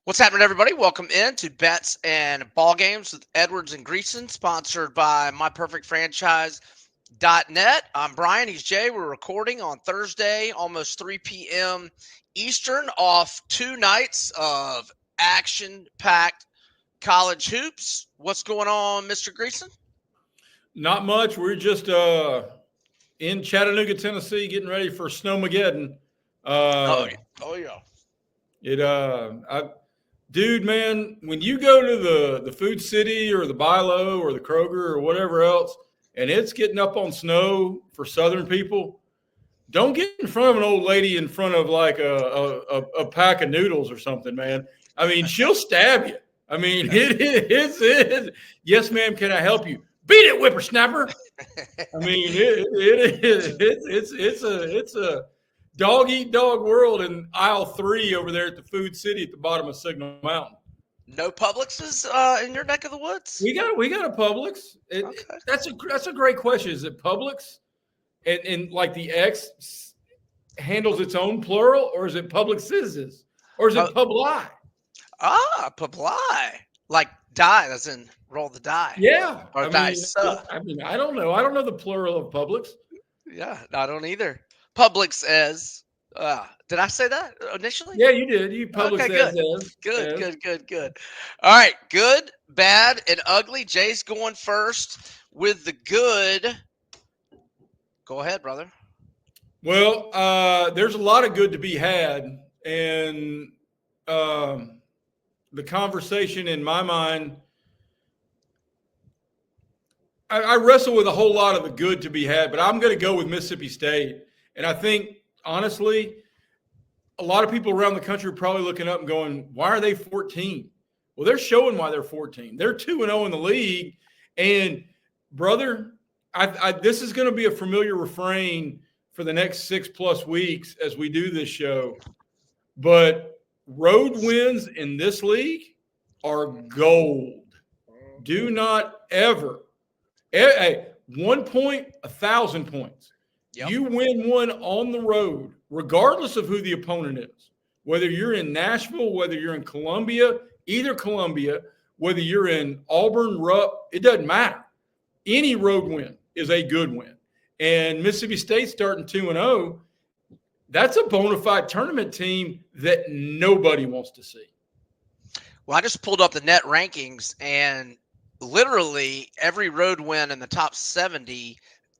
What's happening, everybody? Welcome in to Bets and Ball Games with Edwards and Greeson, sponsored by MyPerfectFranchise.net. I'm Brian. He's Jay. We're recording on Thursday, almost 3 p.m. Eastern, off 2 nights of action-packed college hoops. What's going on, Mr. Greeson? Not much. We're just in Chattanooga, Tennessee, getting ready for Snowmageddon. Oh yeah. Dude, man, when you go to the Food City or the Bilo or the Kroger or whatever else, and it's getting up on snow for Southern people, don't get in front of an old lady in front of like a pack of noodles or something, man. I mean, she'll stab you. I mean, it's yes, ma'am. Can I help you? Beat it, whippersnapper. I mean, it's a dog eat dog world in aisle 3 over there at the Food City at the bottom of Signal Mountain. No Publixes in your neck of the woods? We got a Publix. Okay. That's a great question. Is it Publix and like the X handles its own plural, or is it Publixes, or is it Publi? Publi. Like die, as in roll the die. Yeah. Or dice. I don't know. I don't know the plural of Publix. Yeah, I don't either. Publix as. Did I say that initially? Yeah, you did. You Publix okay, good. Good. All right, good, bad, and ugly. Jay's going first with the good. Go ahead, brother. Well, there's a lot of good to be had, and the conversation in my mind, I wrestle with a whole lot of the good to be had, but I'm going to go with Mississippi State. And I think, honestly, a lot of people around the country are probably looking up and going, why are they 14? Well, they're showing why they're 14. They're 2-0 in the league. And, brother, this is going to be a familiar refrain for the next 6+ weeks as we do this show. But road wins in this league are gold. Do not ever. 1 point, 1,000 points. Yep. You win one on the road, regardless of who the opponent is, whether you're in Nashville, whether you're in Columbia, whether you're in Auburn, Rupp, it doesn't matter. Any road win is a good win. And Mississippi State starting 2-0, that's a bona fide tournament team that nobody wants to see. Well, I just pulled up the net rankings, and literally every road win in the top 70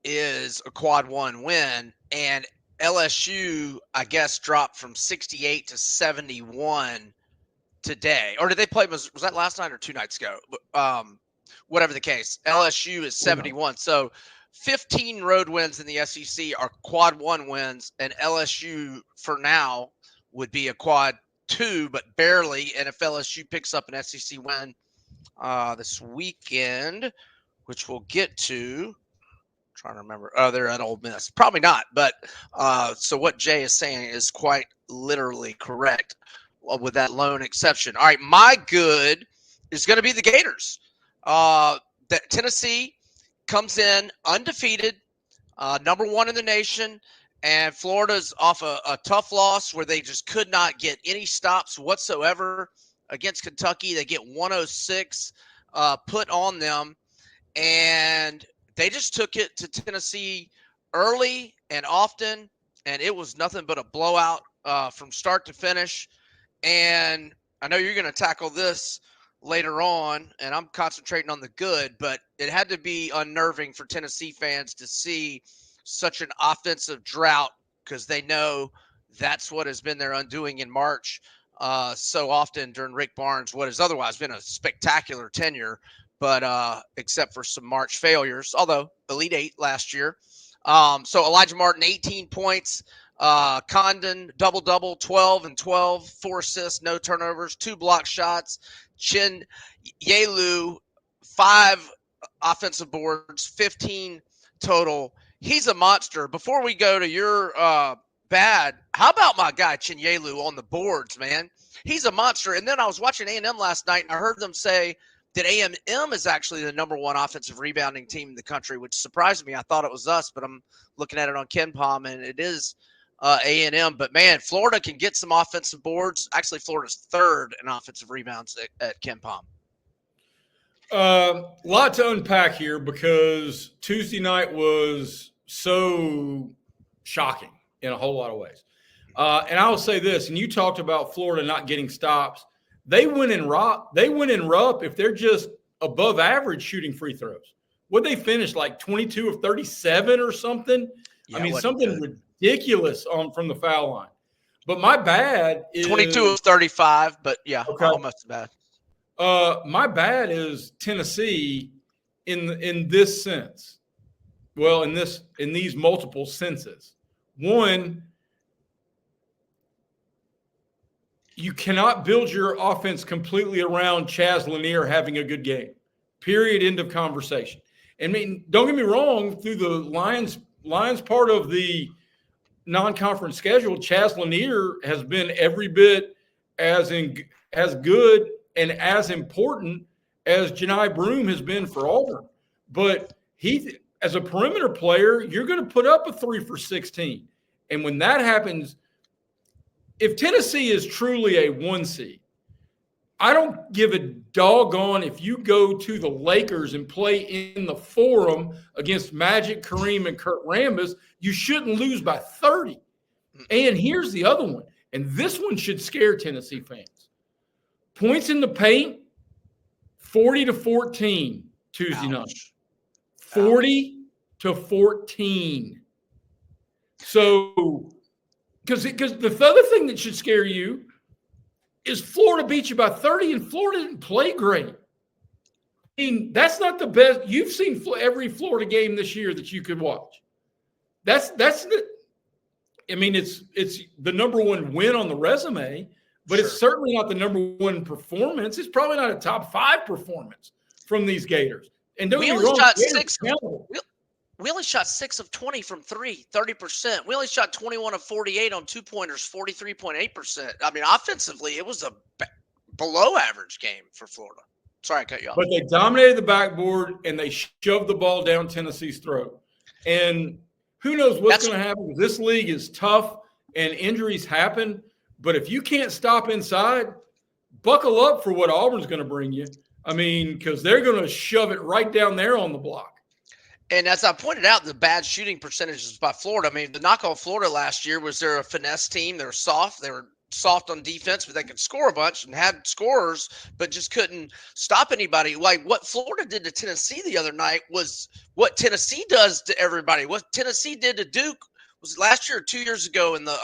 is a quad 1 win, and LSU, I guess, dropped from 68 to 71 today. Or did they play? Was that last night or 2 nights ago? Whatever the case, LSU is 71. So 15 road wins in the SEC are quad 1 wins, and LSU for now would be a quad 2, but barely. And if LSU picks up an SEC win this weekend, which we'll get to, trying to remember. Oh, they're at Ole Miss. Probably not. But so what Jay is saying is quite literally correct with that lone exception. All right, my good is going to be the Gators. That Tennessee comes in undefeated, number 1 in the nation, and Florida's off a tough loss where they just could not get any stops whatsoever against Kentucky. They get 106 put on them, and they just took it to Tennessee early and often, and it was nothing but a blowout from start to finish. And I know you're going to tackle this later on, and I'm concentrating on the good, but it had to be unnerving for Tennessee fans to see such an offensive drought, because they know that's what has been their undoing in March so often during Rick Barnes, what has otherwise been a spectacular tenure. But except for some March failures, although Elite 8 last year. So Elijah Martin, 18 points. Condon, double-double, 12 and 12, 4 assists, no turnovers, 2 block shots. Chin Yelu, 5 offensive boards, 15 total. He's a monster. Before we go to your bad, how about my guy Chin Yelu on the boards, man? He's a monster. And then I was watching A&M last night, and I heard them say that A&M is actually the number 1 offensive rebounding team in the country, which surprised me. I thought it was us, but I'm looking at it on KenPom, and it is A&M. But, man, Florida can get some offensive boards. Actually, Florida's third in offensive rebounds at Ken Pom. Lot to unpack here because Tuesday night was so shocking in a whole lot of ways. And I'll say this, and you talked about Florida not getting stops. They win in RUP if they're just above average shooting free throws. Would they finish like 22 of 37 or something? Yeah, I mean, something ridiculous from the foul line. But my bad is 22 of 35, but yeah, okay. Almost as bad. My bad is Tennessee in this sense. Well, in these multiple senses. One, you cannot build your offense completely around Chaz Lanier having a good game. Period. End of conversation. I mean, don't get me wrong, through the Lions part of the non-conference schedule, Chaz Lanier has been every bit as good and as important as Janai Broome has been for Auburn. But he, as a perimeter player, you're going to put up a 3 for 16. And when that happens, if Tennessee is truly a 1 seed, I don't give a doggone if you go to the Lakers and play in the Forum against Magic, Kareem, and Kurt Rambis, you shouldn't lose by 30. And here's the other one, and this one should scare Tennessee fans. Points in the paint, 40-14 Tuesday night. 40-14. So, because the other thing that should scare you is Florida beat you by 30, and Florida didn't play great. I mean, that's not the best. You've seen every Florida game this year that you could watch. It's the number one win on the resume. But It's certainly not the number one performance. It's probably not a top 5 performance from these Gators. And don't get me wrong, we only shot 6 of 20 from 3, 30%. We only shot 21 of 48 on 2-pointers, 43.8%. I mean, offensively, it was a below average game for Florida. Sorry, I cut you off. But they dominated the backboard and they shoved the ball down Tennessee's throat. And who knows what's going to happen? This league is tough and injuries happen. But if you can't stop inside, buckle up for what Auburn's going to bring you. I mean, because they're going to shove it right down there on the block. And as I pointed out, the bad shooting percentages by Florida. I mean, the knock on Florida last year was they're a finesse team. They were soft. They were soft on defense, but they could score a bunch and had scorers, but just couldn't stop anybody. Like what Florida did to Tennessee the other night was what Tennessee does to everybody. What Tennessee did to Duke was last year or 2 years ago in the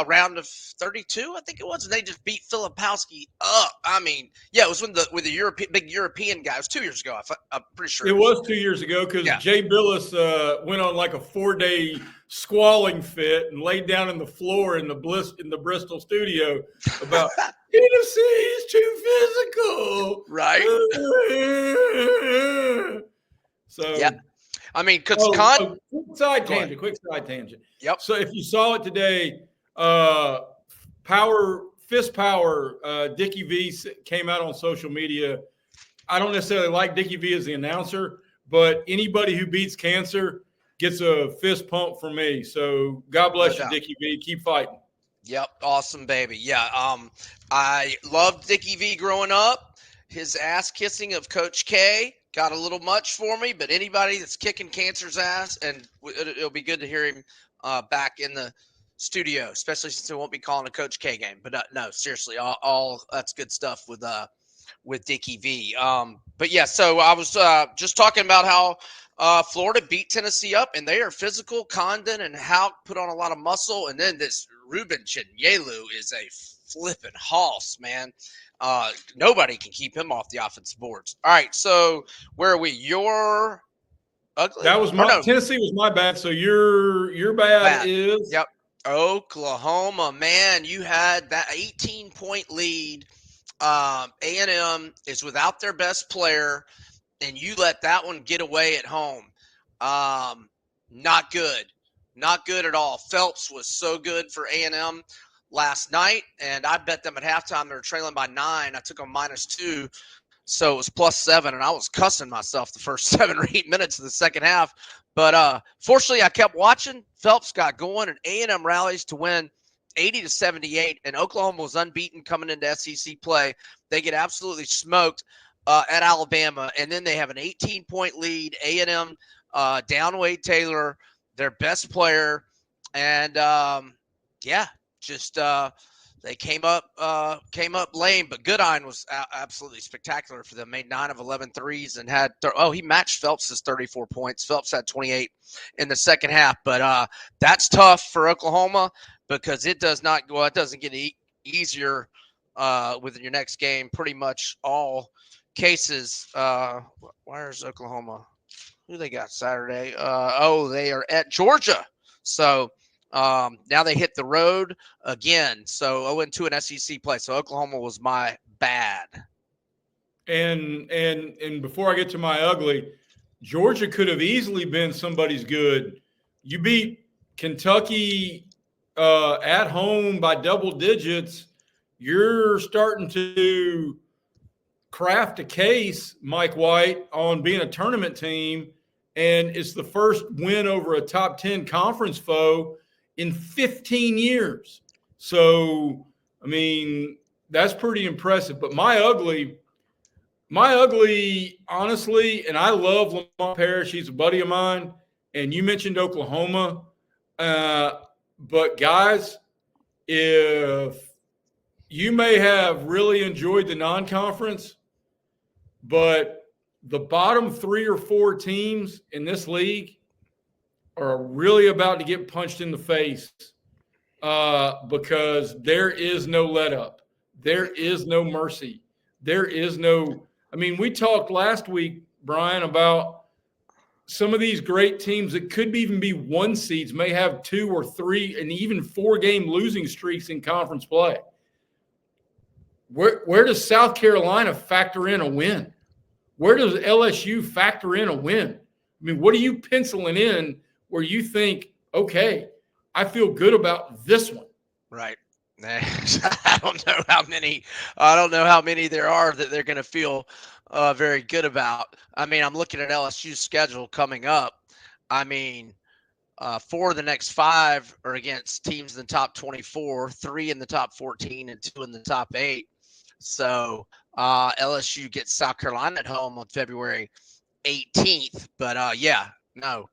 round of 32, I think it was, and they just beat Filipowski up. I mean, yeah, it was with the big European guy. It was 2 years ago. I'm pretty sure it was 2 years ago because Jay Billis went on like a 4-day squalling fit and laid down in the floor in the Bristol studio about Tennessee is too physical, right? So yeah. I mean, quick side tangent. Yep. So if you saw it today, Fist Power, Dickie V came out on social media. I don't necessarily like Dickie V as the announcer, but anybody who beats cancer gets a fist pump from me. So God bless you, Dickie V. Keep fighting. Yep. Awesome, baby. Yeah. I loved Dickie V growing up. His ass kissing of Coach K got a little much for me, but anybody that's kicking cancer's ass, and it'll be good to hear him back in the studio, especially since we won't be calling a Coach K game. But no, seriously, all that's good stuff with Dickie V. But yeah, so I was just talking about how Florida beat Tennessee up, and they are physical. Condon and Houck put on a lot of muscle, and then this Ruben Chinyelu is a flipping hoss, man. Nobody can keep him off the offensive boards. All right, so where are we? Your ugly. That was Tennessee was my bad. So your bad is Oklahoma, man. You had that 18-point lead. A&M is without their best player, and you let that one get away at home. Not good. Not good at all. Phelps was so good for A&M last night, and I bet them at halftime they were trailing by 9. I took them -2. So it was +7, and I was cussing myself the first 7 or 8 minutes of the second half. But fortunately, I kept watching. Phelps got going, and A&M rallies to win 80-78, and Oklahoma was unbeaten coming into SEC play. They get absolutely smoked at Alabama, and then they have an 18-point lead. A&M down Wade Taylor, their best player, and they came up lame, but Goodine was absolutely spectacular for them. Made 9 of 11 threes and had he matched Phelps's 34 points. Phelps had 28 in the second half, but that's tough for Oklahoma because it doesn't get easier with your next game. Pretty much all cases. Where's Oklahoma? Who they got Saturday? They are at Georgia. So now they hit the road again. So 0-2 in SEC play. So Oklahoma was my bad. And before I get to my ugly, Georgia could have easily been somebody's good. You beat Kentucky at home by double digits. You're starting to craft a case, Mike White, on being a tournament team. And it's the first win over a top 10 conference foe in 15 years. So, I mean, that's pretty impressive. But my ugly, honestly, and I love Lamont Parrish. He's a buddy of mine. And you mentioned Oklahoma. But, guys, if you may have really enjoyed the non-conference, but the bottom 3 or 4 teams in this league are really about to get punched in the face because there is no let up. There is no mercy. There is no – I mean, we talked last week, Brian, about some of these great teams that could even be 1 seeds may have 2 or 3 and even 4-game losing streaks in conference play. Where does South Carolina factor in a win? Where does LSU factor in a win? I mean, what are you penciling in where you think, okay, I feel good about this one? Right. I don't know how many there are that they're going to feel very good about. I mean, I'm looking at LSU's schedule coming up. I mean, 4 of the next 5 are against teams in the top 24, 3 in the top 14, and 2 in the top 8. So LSU gets South Carolina at home on February 18th. But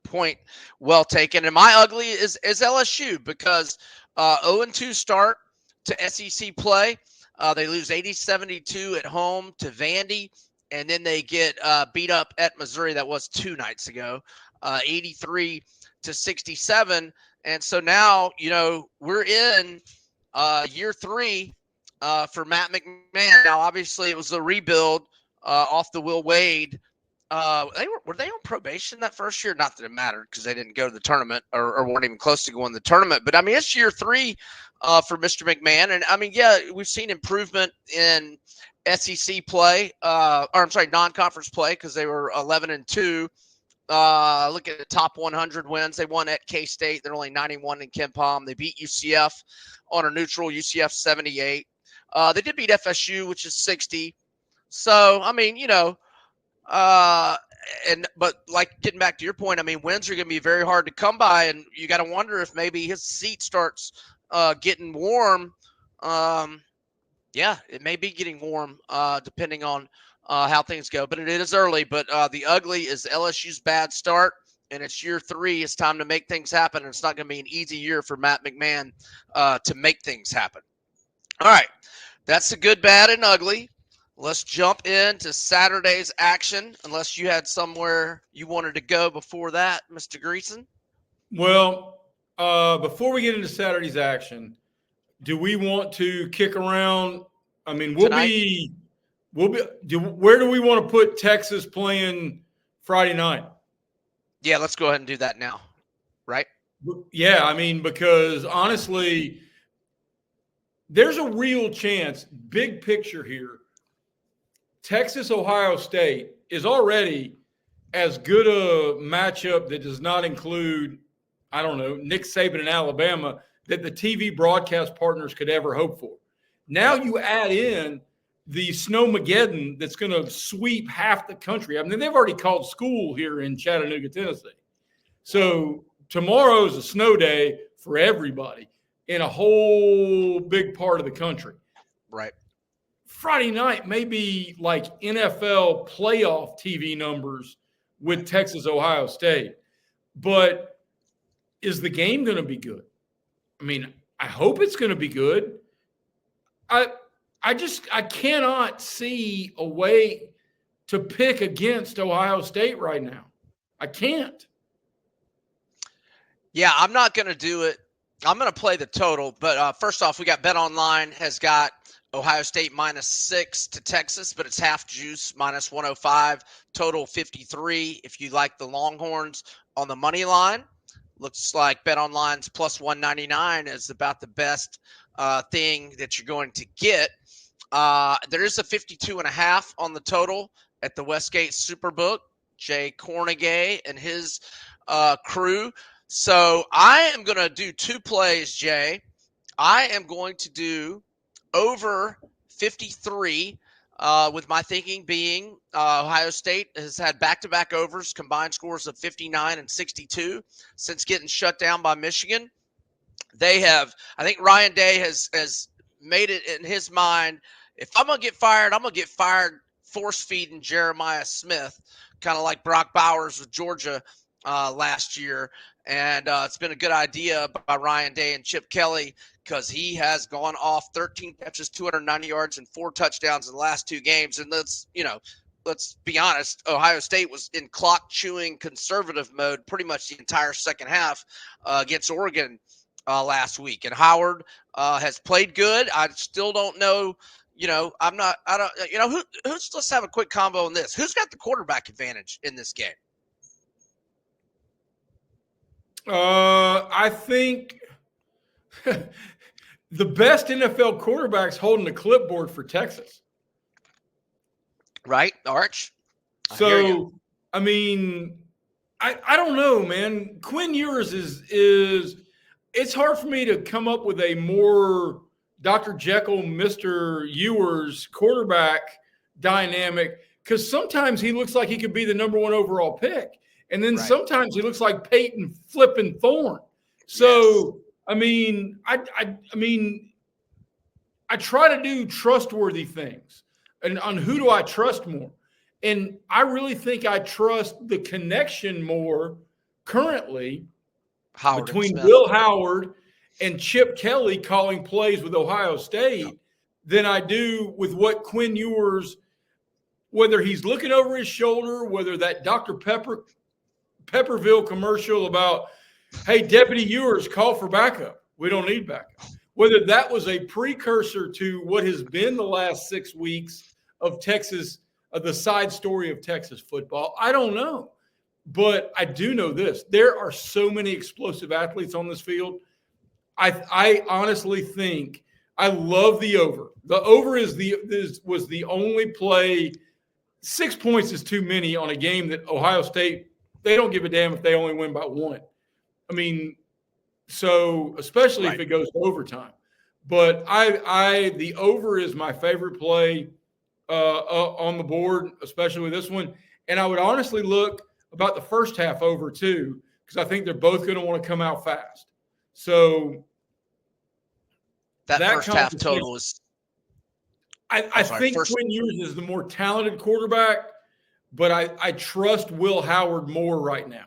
point well taken. And my ugly is LSU because 0-2 start to SEC play. They lose 80-72 at home to Vandy, and then they get beat up at Missouri. That was 2 nights ago, 83-67. And so now, we're in year 3 for Matt McMahon. Now, obviously, it was a rebuild off the Will Wade. Were they on probation that first year? Not that it mattered because they didn't go to the tournament or weren't even close to going to the tournament. But I mean, it's year 3 for Mr. McMahon, and I mean, we've seen improvement in SEC play, non-conference play because they were 11-2. Look at the top 100 wins. They won at K-State. They're only 91 in Ken Palm. They beat UCF on a neutral. UCF 78. They did beat FSU, which is 60. So I mean, but like getting back to your point, I mean, wins are going to be very hard to come by, and you got to wonder if maybe his seat starts getting warm. It may be getting warm depending on how things go, but it is early. But the ugly is LSU's bad start, and it's year 3. It's time to make things happen, and it's not going to be an easy year for Matt McMahon to make things happen. All right, that's the good, bad, and ugly. Let's jump into Saturday's action, unless you had somewhere you wanted to go before that, Mr. Greeson. Well, before we get into Saturday's action, do we want to kick around? I mean, where do we want to put Texas playing Friday night? Yeah, let's go ahead and do that now, right? Yeah, I mean, because honestly, there's a real chance, big picture here, Texas-Ohio State is already as good a matchup that does not include, I don't know, Nick Saban in Alabama that the TV broadcast partners could ever hope for. Now you add in the snowmageddon that's going to sweep half the country. I mean, they've already called school here in Chattanooga, Tennessee. So tomorrow is a snow day for everybody in a whole big part of the country. Right. Friday night may be like NFL playoff TV numbers with Texas, Ohio State. But is the game going to be good? I mean, I hope it's going to be good. I cannot see a way to pick against Ohio State right now. I can't. Yeah, I'm not going to do it. I'm going to play the total. But first off, we got BetOnline has got Ohio State -6 to Texas, but it's half juice, -105, total 53. If you like the Longhorns on the money line, looks like BetOnline's +199 is about the best thing that you're going to get. There is a 52.5 on the total at the Westgate Superbook. Jay Cornegay and his crew. So I am going to do two plays, Jay. I am going to do over 53, with my thinking being Ohio State has had back-to-back overs, combined scores of 59 and 62 since getting shut down by Michigan. They have, I think Ryan Day has made it in his mind, if I'm going to get fired, I'm going to get fired force-feeding Jeremiah Smith, kind of like Brock Bowers with Georgia last year. And it's been a good idea by Ryan Day and Chip Kelly because he has gone off 13 catches, 290 yards, and 4 touchdowns in the last 2 games. And let's be honest, Ohio State was in clock-chewing conservative mode pretty much the entire second half against Oregon last week. And Howard has played good. I still don't know. Let's have a quick combo on this. Who's got the quarterback advantage in this game? I think the best NFL quarterback's holding the clipboard for Texas. Right, Arch? So, I mean, I don't know, man. Quinn Ewers is it's hard for me to come up with a more Dr. Jekyll, Mr. Ewers quarterback dynamic because sometimes he looks like he could be the number 1 overall pick. And then sometimes he looks like Peyton flipping Thorne. So, yes. I mean, I try to do trustworthy things. And on who do I trust more? And I really think I trust the connection more currently between Will Howard and Chip Kelly calling plays with Ohio State than I do with what Quinn Ewers, whether he's looking over his shoulder, whether that Dr. Pepperville commercial about, hey, Deputy Ewers, call for backup. We don't need backup. Whether that was a precursor to what has been the last 6 weeks of Texas, the side story of Texas football, I don't know. But I do know this. There are so many explosive athletes on this field. I honestly think I love the over. The over was the only play. 6 points is too many on a game that Ohio State, they don't give a damn if they only win by 1. I mean, so especially if it goes to overtime. But the over is my favorite play on the board, especially with this one. And I would honestly look about the first half over too, because I think they're both going to want to come out fast. So that first half total is. I think Quinn Ewers is the more talented quarterback, but I trust Will Howard more right now.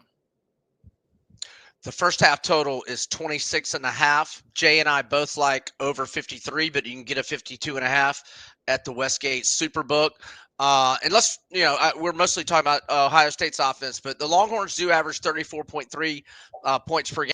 The first half total is 26.5. Jay and I both like over 53, but you can get a 52.5 at the Westgate Superbook. And we're mostly talking about Ohio State's offense, but the Longhorns do average 34.3 points per game.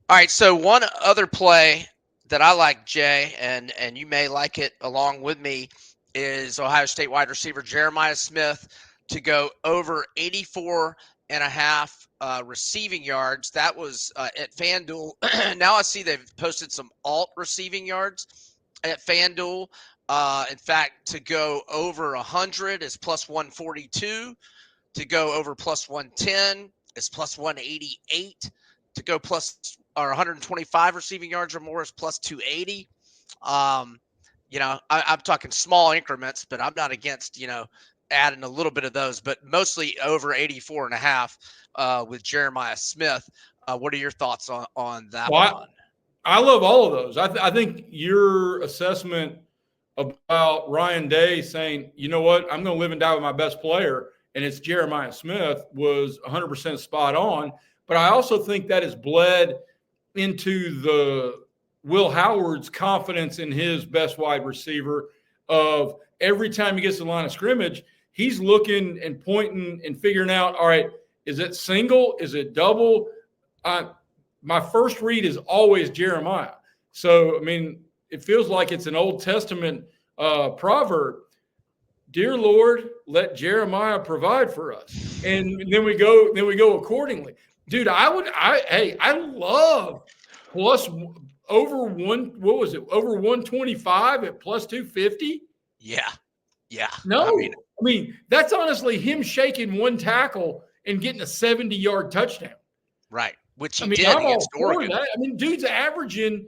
All right, so one other play that I like, Jay, and you may like it along with me, is Ohio State wide receiver Jeremiah Smith to go over 84.5 receiving yards. That was at FanDuel. Now I see they've posted some alt receiving yards at FanDuel. In fact, to go over 100 is plus 142. To go over plus 110 is plus 188. To go plus or 125 receiving yards or more is plus 280. I'm talking small increments, but I'm not against, adding a little bit of those, but mostly over 84.5 with Jeremiah Smith. What are your thoughts on that Well, one? I love all of those. I think your assessment about Ryan Day saying, you know what, I'm going to live and die with my best player, and it's Jeremiah Smith, was 100% spot on. But I also think that has bled into the Will Howard's confidence in his best wide receiver of every time he gets to the line of scrimmage, he's looking and pointing and figuring out, all right, is it single? Is it double? My first read is always Jeremiah. So, I mean, it feels like it's an Old Testament proverb. Dear Lord, let Jeremiah provide for us. And then we go accordingly. Dude, I love plus over over 125 at plus 250? Yeah. Yeah. No. I mean, that's honestly him shaking one tackle and getting a 70-yard touchdown. Right. Which he I mean, did I'm against all for Oregon. that. I mean, dude's averaging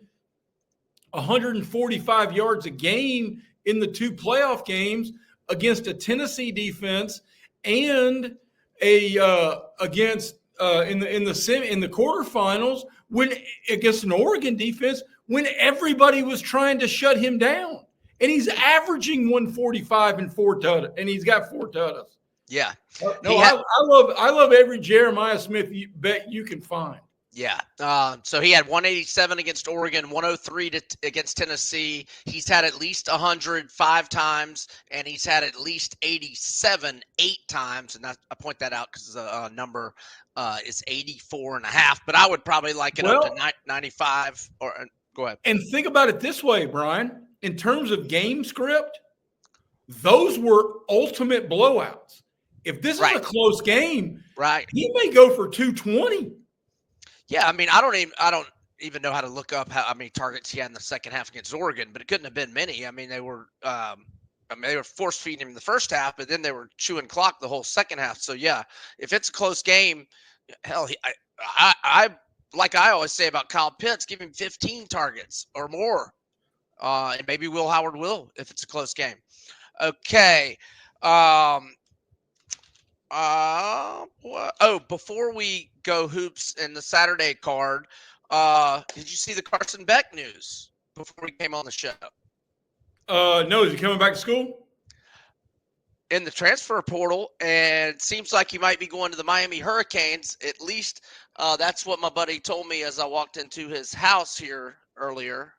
145 yards a game in the 2 playoff games against a Tennessee defense and against in the quarterfinals when against an Oregon defense when everybody was trying to shut him down. And he's averaging 145 and 4 tutties, and he's got 4 tutties. Yeah. No, I love every Jeremiah Smith bet you can find. Yeah. So he had 187 against Oregon, 103 against Tennessee. He's had at least 100 5 times, and he's had at least 87 8 times. And I point that out because the number is 84.5. But I would probably like it up to 95. Or go ahead. And think about it this way, Brian. In terms of game script, those were ultimate blowouts. If this is a close game, he may go for 220. Yeah, I mean, I don't even know how to look up how many targets he had in the second half against Oregon, but it couldn't have been many. I mean, they were force feeding him in the first half, but then they were chewing clock the whole second half. So yeah, if it's a close game, hell, I like I always say about Kyle Pitts, give him 15 targets or more. And maybe Will Howard will if it's a close game. Okay. Before we go hoops in the Saturday card, did you see the Carson Beck news before we came on the show? No, is he coming back to school? In the transfer portal, and it seems like he might be going to the Miami Hurricanes. At least that's what my buddy told me as I walked into his house here earlier.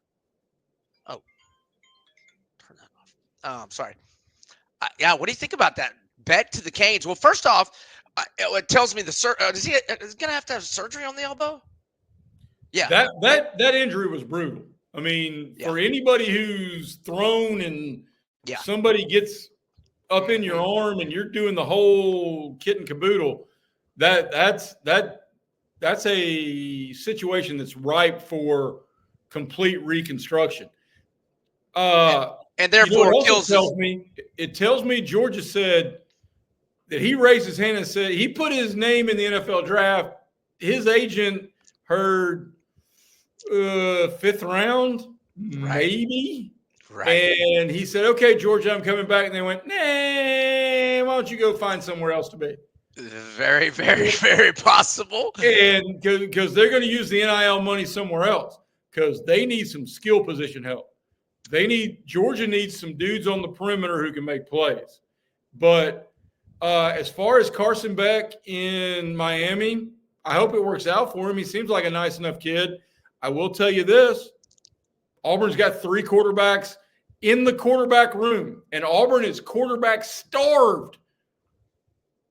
Oh, turn that off. I'm sorry. Yeah, what do you think about that? Beck to the Canes. Well, first off, it tells me is he going to have surgery on the elbow? Yeah. That injury was brutal. I mean, for anybody who's thrown and somebody gets up in your arm and you're doing the whole kit and caboodle, that's a situation that's ripe for complete reconstruction. And therefore it tells me Georgia said that he raised his hand and said he put his name in the NFL draft. His agent heard 5th round, maybe. Right. And he said, okay, Georgia, I'm coming back. And they went, nah, why don't you go find somewhere else to be? Very, very, very possible. And because they're going to use the NIL money somewhere else because they need some skill position help. Georgia needs some dudes on the perimeter who can make plays. But as far as Carson Beck in Miami, I hope it works out for him. He seems like a nice enough kid. I will tell you this. Auburn's got 3 quarterbacks in the quarterback room, and Auburn is quarterback starved.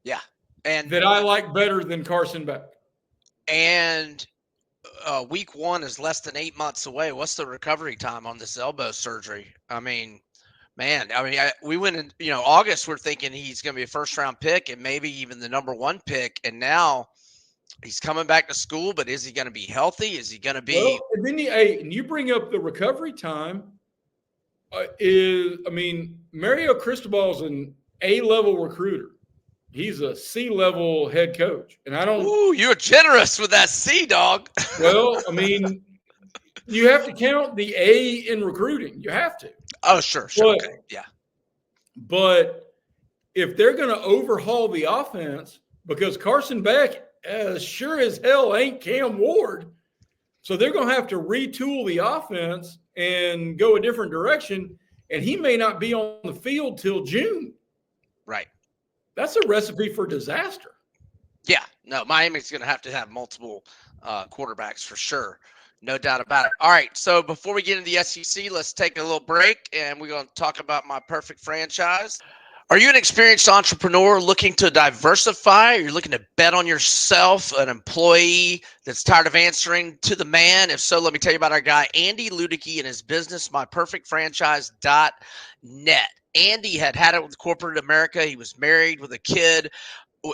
Yeah. And that I like better than Carson Beck. And week 1 is less than 8 months away. What's the recovery time on this elbow surgery? I mean, man, we went in, August, we're thinking he's going to be a first-round pick and maybe even the number 1 pick. And now he's coming back to school, but is he going to be healthy? Is he going to be? Well, and then and you bring up the recovery time. Mario Cristobal's an A-level recruiter. He's a C-level head coach, and I don't. Ooh, you're generous with that C, dog. Well, I mean, You have to count the A in recruiting. You have to. Oh, sure. But, Okay. Yeah. but if they're going to overhaul the offense, because Carson Beck, as sure as hell, ain't Cam Ward, so they're going to have to retool the offense and go a different direction, and he may not be on the field till June. Right. That's a recipe for disaster. Yeah. No, Miami's going to have multiple quarterbacks for sure. No doubt about it. All right. So before we get into the SEC, let's take a little break, and we're going to talk about my perfect franchise. Are you an experienced entrepreneur looking to diversify? You're looking to bet on yourself, an employee that's tired of answering to the man? If so, let me tell you about our guy, Andy Ludecke, and his business, myperfectfranchise.net. Andy had it with corporate America. He was married with a kid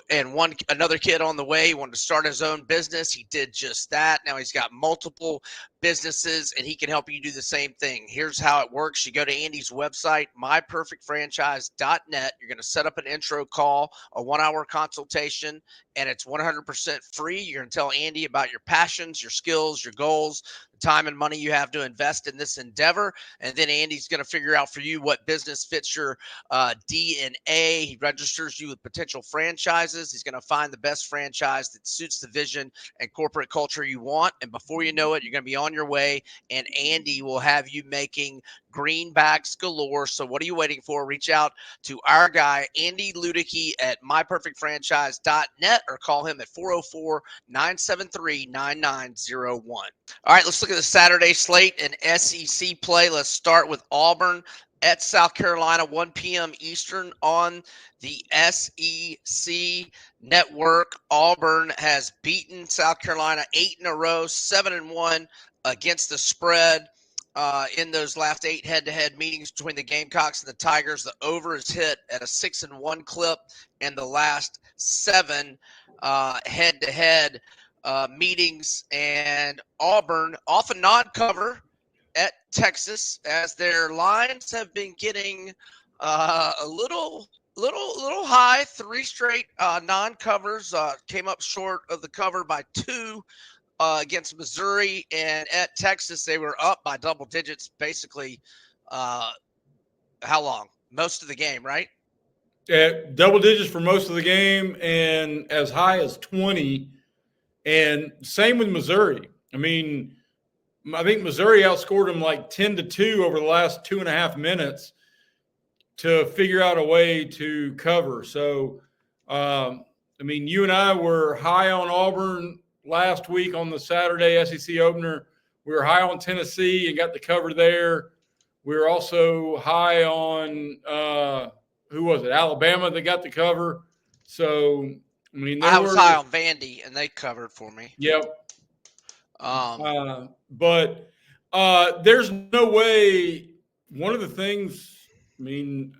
and another kid on the way. He wanted to start his own business. He did just that. Now he's got multiple businesses, and he can help you do the same thing. Here's how it works. You go to Andy's website, myperfectfranchise.net. You're going to set up an intro call, a 1-hour consultation, and it's 100% free. You're going to tell Andy about your passions, your skills, your goals, the time and money you have to invest in this endeavor. And then Andy's going to figure out for you what business fits your DNA. He registers you with potential franchises. He's going to find the best franchise that suits the vision and corporate culture you want. And before you know it, you're going to be on your way, and Andy will have you making greenbacks galore. So what are you waiting for? Reach out to our guy, Andy Ludecke, at myperfectfranchise.net, or call him at 404-973-9901. All right, let's look at the Saturday slate and SEC play. Let's start with Auburn at South Carolina, 1 p.m. Eastern on the SEC Network. Auburn has beaten South Carolina 8 in a row, 7-1 against the spread. In those last 8 head-to-head meetings between the Gamecocks and the Tigers, the over is hit at a 6-1 clip in the last 7 head-to-head meetings. And Auburn off a non-cover at Texas, as their lines have been getting a little high. 3 straight non-covers, came up short of the cover by 2 against Missouri, and at Texas they were up by double digits basically. How long? Most of the game, right? Double digits for most of the game, and as high as 20. And same with Missouri. I mean, I think Missouri outscored them like 10-2 over the last 2.5 minutes to figure out a way to cover. So, I mean, you and I were high on Auburn last week on the Saturday SEC opener. We were high on Tennessee and got the cover there. We were also high on who was it? Alabama that got the cover. So, I mean, I was high on Vandy, and they covered for me. Yep. But there's no way. One of the things, I mean,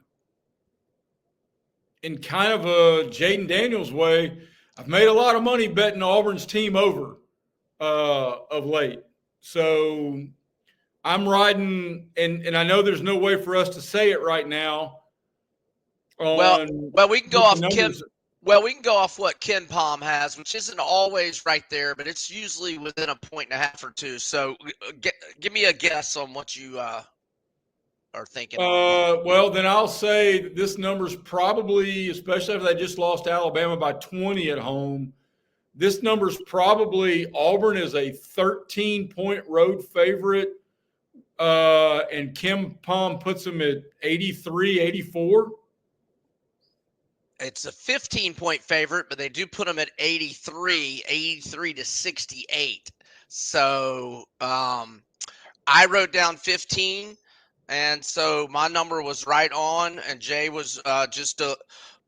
in kind of a Jaden Daniels way, I've made a lot of money betting Auburn's team over of late. So I'm riding, and I know there's no way for us to say it right now. Well, we can go off Kim. Well, we can go off what Ken Palm has, which isn't always right there, but it's usually within 1.5 or 2. So give me a guess on what you are thinking. Well, then I'll say this number's probably, especially if they just lost Alabama by 20 at home, this number's probably Auburn is a 13-point road favorite, and Ken Palm puts them at 83, 84. It's a 15-point favorite, but they do put them at 83 to 68. So I wrote down 15, and so my number was right on, and Jay was just a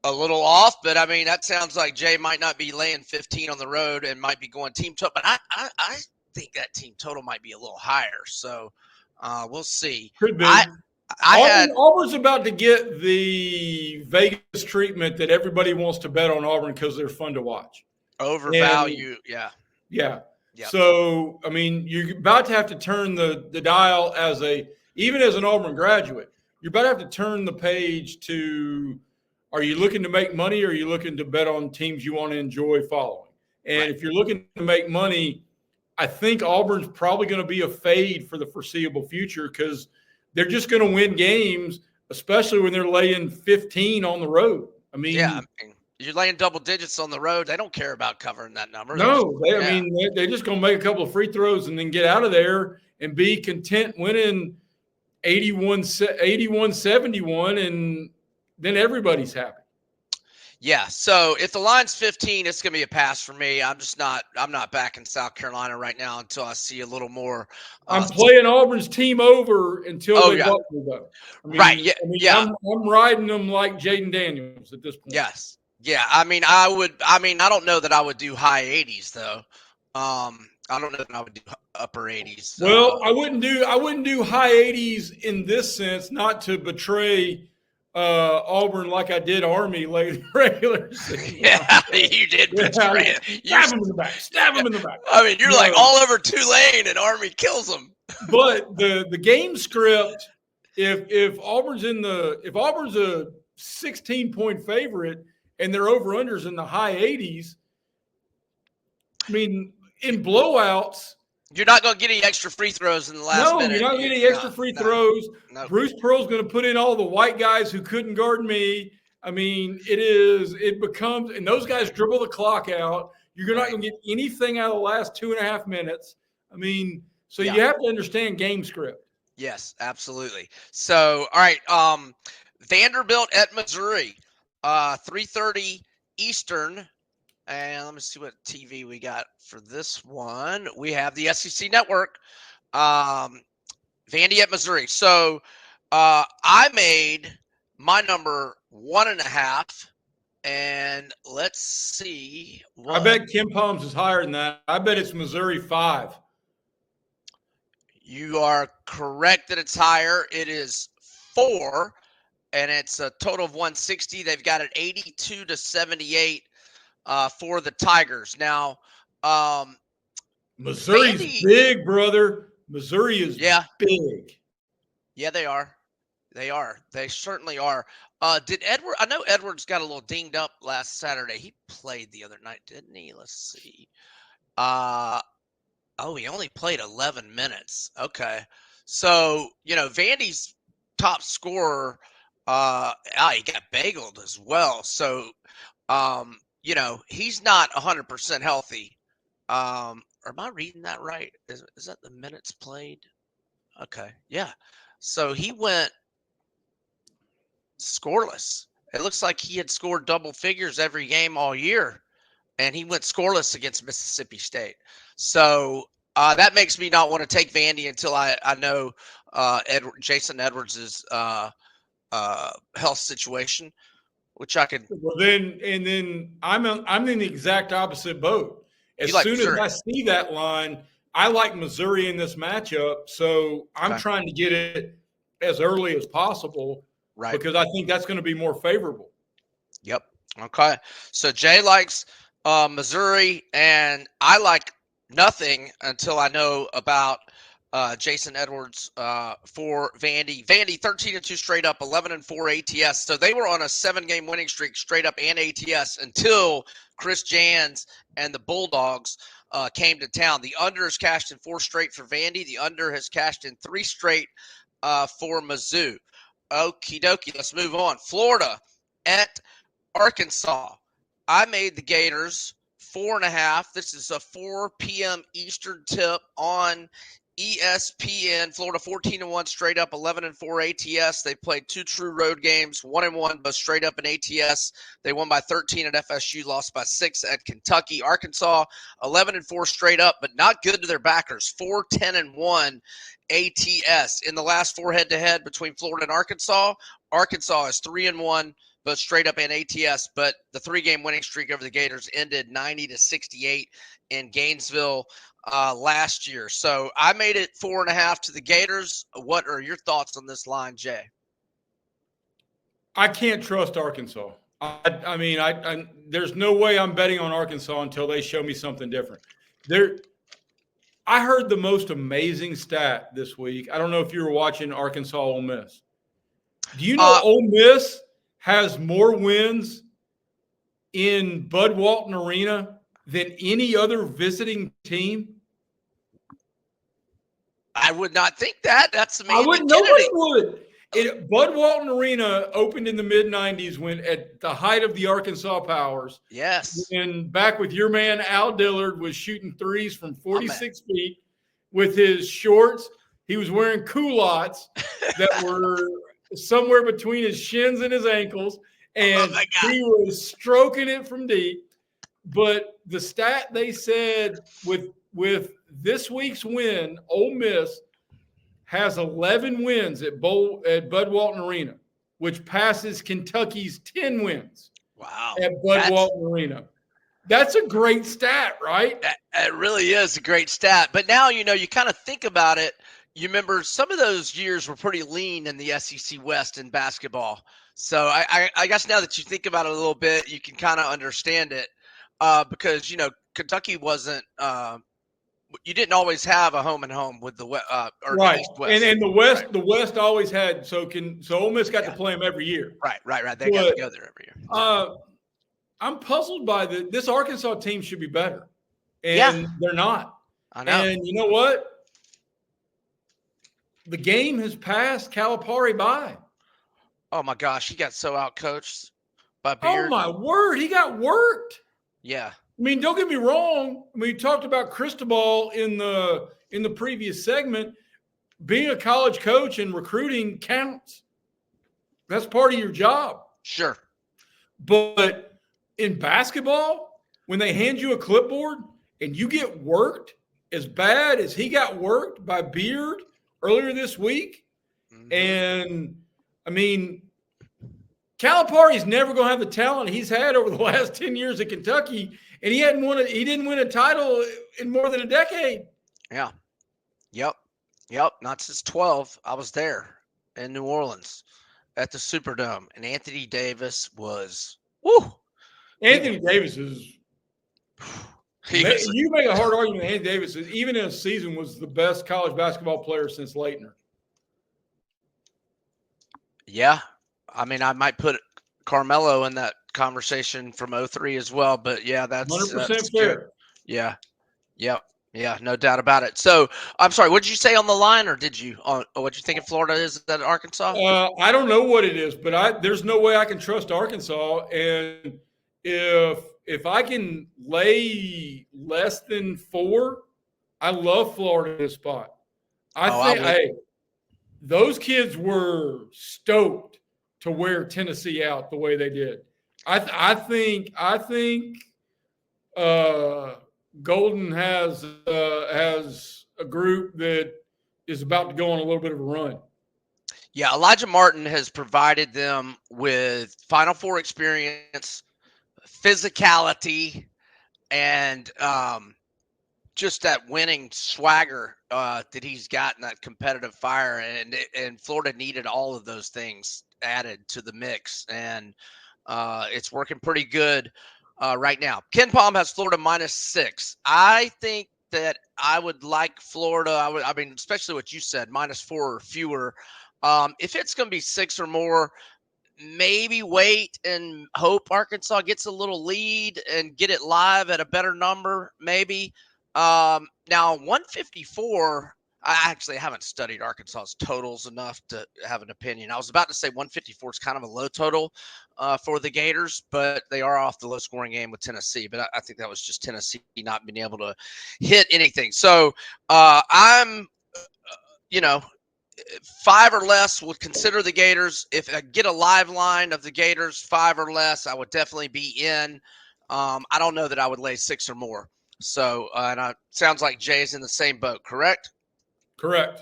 little off. But I mean, that sounds like Jay might not be laying 15 on the road and might be going team total. But I think that team total might be a little higher. So we'll see. Could be. Auburn's about to get the Vegas treatment that everybody wants to bet on Auburn because they're fun to watch. Overvalue, yeah. Yep. So, I mean, you're about to have to turn the dial even as an Auburn graduate, you're about to have to turn the page to, are you looking to make money or are you looking to bet on teams you want to enjoy following? And if you're looking to make money, I think Auburn's probably going to be a fade for the foreseeable future because they're just going to win games, especially when they're laying 15 on the road. I mean, you're laying double digits on the road. They don't care about covering that number. No, they're just going to make a couple of free throws and then get out of there and be content winning 81-71, and then everybody's happy. Yeah. So if the line's 15, it's going to be a pass for me. I'm not back in South Carolina right now until I see a little more. I'm playing Auburn's team over until they buck me, though. Right. Yeah. I'm riding them like Jaden Daniels at this point. Yes. Yeah. I don't know that I would do high 80s though. I don't know that I would do upper 80s. Well, I wouldn't do high 80s in this sense, not to betray Auburn like I did Army late in the regular season. Yeah, you did betray it. Stab him in the back. Stab him in the back. I mean, you're like all over Tulane and Army kills them. But the game script, if Auburn's a 16-point favorite and their over-unders in the high 80s, I mean, in blowouts, you're not going to get any extra free throws in the last minute. No, you're not getting any extra free throws. No. Bruce Pearl's going to put in all the white guys who couldn't guard me. I mean, it becomes, and those guys dribble the clock out. You're not going to get anything out of the last 2.5 minutes. I mean, so you have to understand game script. Yes, absolutely. So, all right, Vanderbilt at Missouri, 3:30 Eastern. And let me see what TV we got for this one. We have the SEC Network, Vandy at Missouri. So I made my number 1.5, and let's see. I bet Kim Palms is higher than that. I bet it's Missouri 5. You are correct that it's higher. It is 4, and it's a total of 160. They've got it 82-78. For the Tigers. Now, Missouri's big, brother. Missouri is big. Yeah, they are. They are. They certainly are. Did Edward? I know Edwards got a little dinged up last Saturday. He played the other night, didn't he? Let's see. He only played 11 minutes. Okay. So, Vandy's top scorer, he got bageled as well. So, he's not 100% healthy. Am I reading that right? Is that the minutes played? Okay. Yeah. So he went scoreless. It looks like he had scored double figures every game all year, and he went scoreless against Mississippi State. So that makes me not want to take Vandy until I know Jason Edwards' health situation. Which I could. Well, then I'm in the exact opposite boat. As soon as I see that line, I like Missouri in this matchup, so I'm trying to get it as early as possible, right? Because I think that's going to be more favorable. Yep. Okay. So Jay likes Missouri, and I like nothing until I know about Jason Edwards for Vandy. Vandy 13-2 straight up, 11-4 ATS. So they were on a 7-game winning streak straight up and ATS until Chris Jans and the Bulldogs came to town. The under has cashed in 4 straight for Vandy. The under has cashed in 3 straight for Mizzou. Okie dokie. Let's move on. Florida at Arkansas. I made the Gators 4.5. This is a 4 p.m. Eastern tip on ESPN. Florida 14-1 straight up, 11-4 ATS. They played 2 true road games, 1-1 but straight up in ATS. They won by 13 at FSU, lost by 6 at Kentucky. Arkansas 11-4 straight up, but not good to their backers. 4-10-1 ATS. In the last 4 head-to-head between Florida and Arkansas, Arkansas is 3-1 but straight up in ATS. But the 3-game winning streak over the Gators ended 90-68 in Gainesville last year. So I made it 4.5 to the Gators. What are your thoughts on this line, Jay? I can't trust Arkansas. I mean, there's no way I'm betting on Arkansas until they show me something different. I heard the most amazing stat this week. I don't know if you were watching Arkansas Ole Miss. Do you know Ole Miss has more wins in Bud Walton Arena than any other visiting team? I would not think that. That's I Amanda wouldn't. Nobody Kennedy. would. Bud Walton Arena opened in the mid '90s when, at the height of the Arkansas Powers, Yes. when back with your man Al Dillard was shooting threes from Oh, man. 46 feet with his shorts. He was wearing culottes that were somewhere between his shins and his ankles, Oh, and my God. he was stroking it from deep. But the stat they said with this week's win, Ole Miss has 11 wins at Bud Walton Arena, which passes Kentucky's 10 wins Wow. at Bud Walton Arena. That's a great stat, right? It really is a great stat. But now, you kind of think about it. You remember some of those years were pretty lean in the SEC West in basketball. So I guess now that you think about it a little bit, you can kind of understand it because, Kentucky wasn't you didn't always have a home and home with the or Right. the East West. And the West always had so Ole Miss got to play them every year. Right. They got to go there every year. I'm puzzled by this Arkansas team should be better. And they're not. I know. And you know what? The game has passed Calipari by. Oh my gosh, he got so outcoached by Beard. Oh my word, he got worked. Yeah. I mean, don't get me wrong. We talked about Cristobal in the previous segment. Being a college coach and recruiting counts. That's part of your job. Sure. But in basketball, when they hand you a clipboard and you get worked as bad as he got worked by Beard earlier this week, and I mean, Calipari's never going to have the talent he's had over the last 10 years at Kentucky, and he didn't win a title in more than a decade. Yeah. Yep. Not since 12. I was there in New Orleans at the Superdome, and Anthony Davis was Anthony Davis is. You make a hard argument. Anthony Davis, even in a season, was the best college basketball player since Leitner. Yeah, I mean, I might put Carmelo in that conversation from 03 as well, but yeah, that's 100% fair. Good. Yeah, no doubt about it. So, I'm sorry, what did you say on the line, or did you? What you think of Florida is that Arkansas? I don't know what it is, but there's no way I can trust Arkansas, and if I can lay less than 4, I love Florida in this spot. I think those kids were stoked to wear Tennessee out the way they did. I think Golden has a group that is about to go on a little bit of a run. Yeah, Elijah Martin has provided them with Final Four experience, physicality, and just that winning swagger that he's got in that competitive fire, and Florida needed all of those things added to the mix, and it's working pretty good right now. Ken Palm has Florida -6. I think that I would like Florida. I mean, especially what you said, -4 or fewer. If it's going to be 6 or more, maybe wait and hope Arkansas gets a little lead and get it live at a better number, maybe. Now 154, I actually haven't studied Arkansas's totals enough to have an opinion. I was about to say 154 is kind of a low total for the Gators, but they are off the low scoring game with Tennessee. But I think that was just Tennessee not being able to hit anything. So I'm, 5 or less would consider the Gators. If I get a live line of the Gators, 5 or less, I would definitely be in. I don't know that I would lay 6 or more. So, and sounds like Jay's in the same boat, correct? Correct.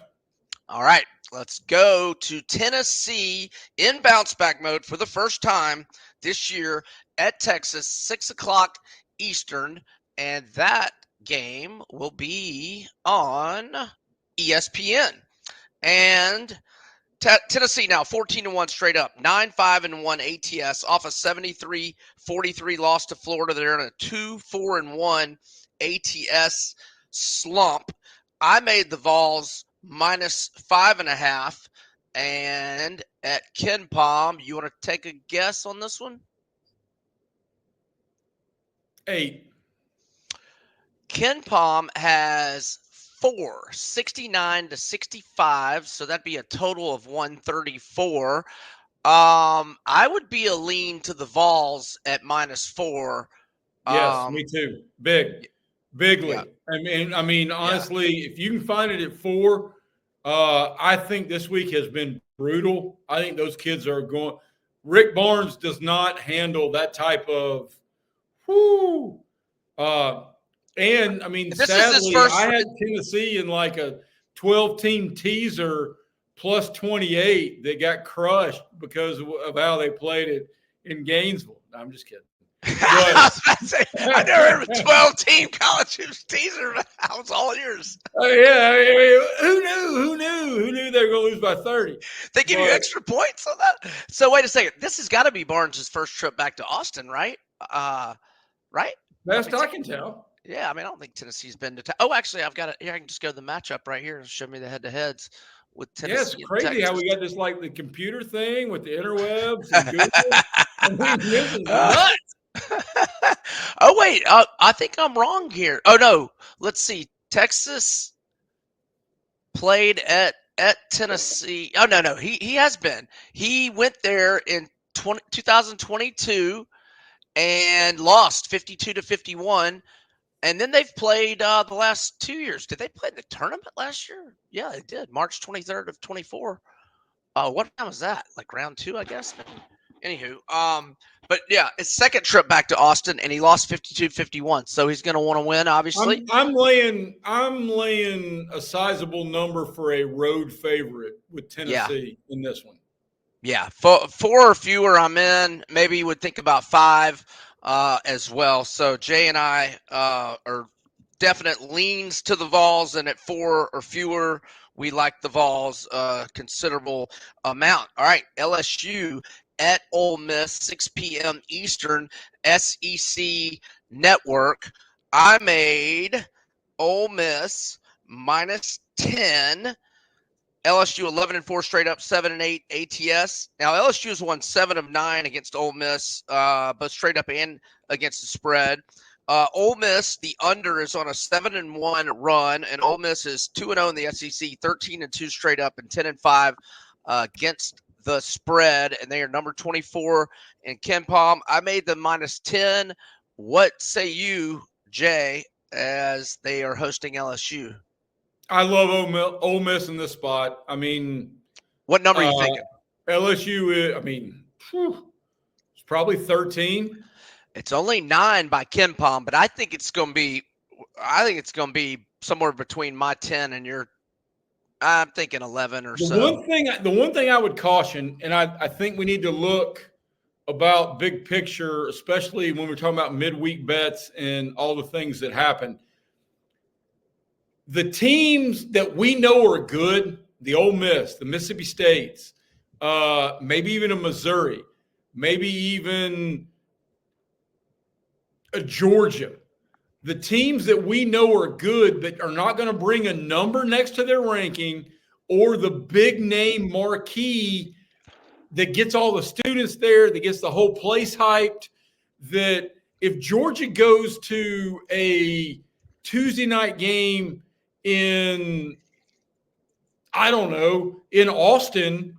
All right, let's go to Tennessee in bounce back mode for the first time this year at Texas, 6 o'clock Eastern, and that game will be on ESPN. And Tennessee now 14-1 straight up, 9-5-1 ATS off a 73-43 loss to Florida. They're in a 2-4-1 ATS slump. I made the Vols -5.5. And at Ken Palm, you want to take a guess on this one? 8. Ken Palm has 4, 69-65. So that'd be a total of 134. I would be a lean to the Vols at -4. Yes, me too. Bigly. Yeah, Honestly, if you can find it at 4, I think this week has been brutal. I think those kids are going. Rick Barnes does not handle that type of. Whoo. This is his Sadly, first. I had Tennessee in like a 12-team teaser plus 28 that got crushed because of how they played it in Gainesville. No, I'm just kidding. I was about to say, I never heard of a 12-team college teaser. That was all yours. Who knew they were going to lose by 30? They give you extra points on that. So wait a second. This has got to be Barnes' first trip back to Austin, right? Right? Best I can tell. Yeah, I don't think Tennessee's been to. Oh, actually, I've got it here. I can just go to the matchup right here and show me the head-to-heads with Tennessee. Yeah, it's crazy Texas. how we got this like the computer thing with the interwebs and Google. This is nuts. Oh wait, I think I'm wrong here. Oh no, let's see. Texas played at Tennessee. Oh no, he has been. He went there in 2022 and lost 52-51. And then they've played the last 2 years. Did they play the tournament last year? Yeah, they did. March 23rd of 24. What time was that? Like round 2, I guess. Anywho, but yeah, his second trip back to Austin, and he lost 52-51. So he's going to want to win, obviously. I'm laying a sizable number for a road favorite with Tennessee in this one. Yeah, 4 or fewer I'm in. Maybe you would think about 5 as well. So Jay and I are definite leans to the Vols, and at 4 or fewer, we like the Vols considerable amount. All right, LSU at Ole Miss, 6 p.m. Eastern, SEC Network. I made Ole Miss -10. LSU 11-4 straight up, 7-8 ATS. Now LSU has won 7 of 9 against Ole Miss, both straight up and against the spread. Ole Miss, the under is on a 7-1 run, and Ole Miss is 2-0 in the SEC, 13-2 straight up, and 10-5 against the spread, and they are number 24 in KenPom. I made them -10. What say you, Jay, as they are hosting LSU? I love Ole Miss in this spot. What number are you thinking? LSU, it's probably 13. It's only 9 by KenPom, but I think it's going to be somewhere between my 10 and your. I'm thinking 11 or so. The one thing I would caution, and I think we need to look about big picture, especially when we're talking about midweek bets and all the things that happen. The teams that we know are good, the Ole Miss, the Mississippi States, maybe even a Missouri, maybe even a Georgia. The teams that we know are good but are not going to bring a number next to their ranking or the big name marquee that gets all the students there, that gets the whole place hyped, that if Georgia goes to a Tuesday night game in Austin,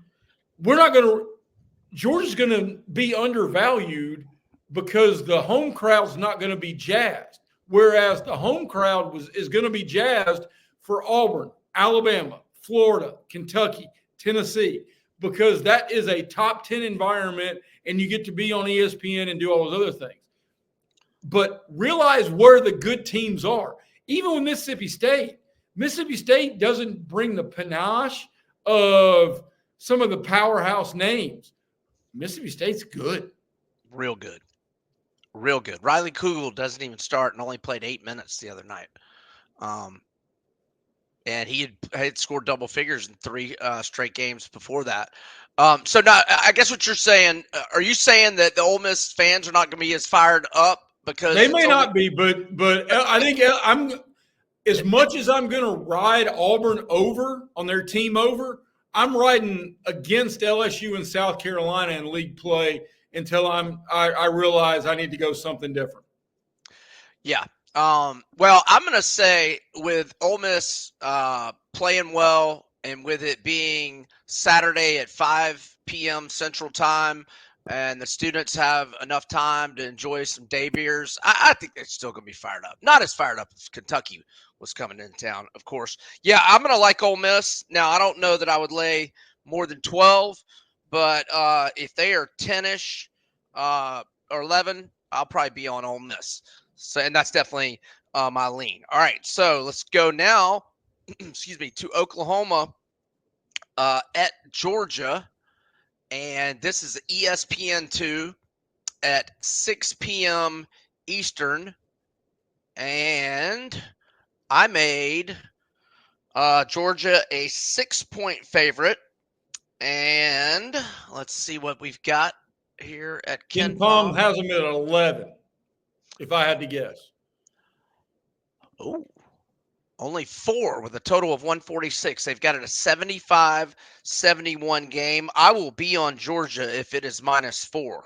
Georgia's going to be undervalued because the home crowd's not going to be jazzed. Whereas the home crowd is going to be jazzed for Auburn, Alabama, Florida, Kentucky, Tennessee, because that is a top 10 environment and you get to be on ESPN and do all those other things. But realize where the good teams are. Even with Mississippi State doesn't bring the panache of some of the powerhouse names. Mississippi State's good. Real good. Real good. Riley Kugel doesn't even start and only played 8 minutes the other night. And he had scored double figures in 3 straight games before that. So now I guess what you're saying, are you saying that the Ole Miss fans are not going to be as fired up because they may not be, but I think I'm as much as I'm going to ride Auburn over on their team over, I'm riding against LSU and South Carolina in league play until I realize I need to go something different. Yeah. Well, I'm going to say with Ole Miss playing well and with it being Saturday at 5 p.m. Central Time and the students have enough time to enjoy some day beers, I think they're still going to be fired up. Not as fired up as Kentucky was coming into town, of course. Yeah, I'm going to like Ole Miss. Now, I don't know that I would lay more than 12, but if they are 10-ish or 11, I'll probably be on Ole Miss. So, and that's definitely my lean. All right, so let's go now. Excuse me, to Oklahoma at Georgia, and this is ESPN2 at 6 p.m. Eastern, and I made Georgia a 6-point favorite, and let's see what we've got here at Ken Ken Palm Palm. has them at 11, if I had to guess. Oh, only 4 with a total of 146. They've got it a 75-71 game. I will be on Georgia if it is -4.